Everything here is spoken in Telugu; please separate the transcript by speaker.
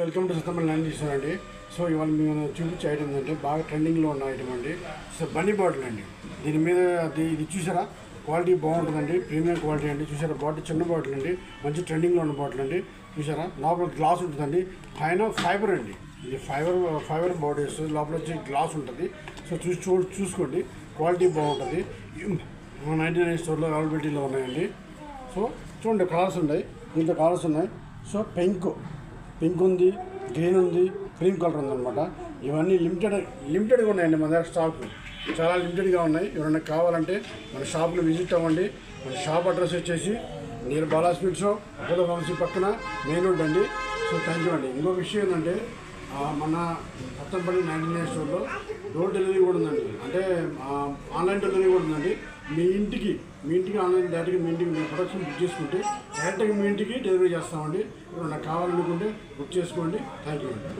Speaker 1: వెల్కమ్ టు సత్తమల్ ల్యాండ్ అండి. సో ఇవాళ మేము చూపించే ఐటమ్ ఏంటంటే బాగా ట్రెండింగ్లో ఉన్న ఐటమ్ అండి. సో బన్నీ బాటిల్ అండి. దీని మీద ఇది చూసారా, క్వాలిటీ బాగుంటుందండి, ప్రీమియం క్వాలిటీ అండి. చూసారా, బాటిల్ చిన్న బాటిల్ అండి, మంచి ట్రెండింగ్లో ఉన్న బాటిల్ అండి. చూసారా, లోపల గ్లాస్ ఉంటుందండి, పైన ఫైబర్ అండి. ఇది ఫైబర్ బాడీ వస్తుంది, లోపల వచ్చి గ్లాస్ ఉంటుంది. సో చూసుకోండి, క్వాలిటీ బాగుంటుంది. 99 స్టోర్లో అవైలబిలిటీలో ఉన్నాయండి. సో చూడండి, కలర్స్ ఉన్నాయి, దీంట్లో కలర్స్ ఉన్నాయి. సో పింక్ ఉంది, గ్రీన్ ఉంది, క్రీమ్ కలర్ ఉందన్నమాట. ఇవన్నీ లిమిటెడ్గా ఉన్నాయండి మన దగ్గర. స్టాక్ చాలా లిమిటెడ్గా ఉన్నాయి. ఎవరైనా కావాలంటే మన షాప్లో విజిట్ అవ్వండి. మన షాప్ అడ్రస్ వచ్చేసి near Bala sweet shop, Apollo pharmacy పక్కన మెయిన్ రోడ్ అండి. సో థ్యాంక్ యూ అండి. ఇంకో విషయం ఏంటంటే మన సత్తెనపల్లి 99 స్టోర్లో డోర్ డెలివరీ కూడా ఉందండి. అంటే ఆన్లైన్ డెలివరీ కూడా ఉందండి. మీ ఇంటికి ఆన్లైన్ డైరెక్ట్గా మీ ఇంటికి మీ ప్రొడక్షన్ బుక్ చేసుకుంటే డైరెక్ట్గా మీ ఇంటికి డెలివరీ చేస్తామండి. నాకు కావాలనుకుంటే బుక్ చేసుకోండి. థ్యాంక్ యూ అండి.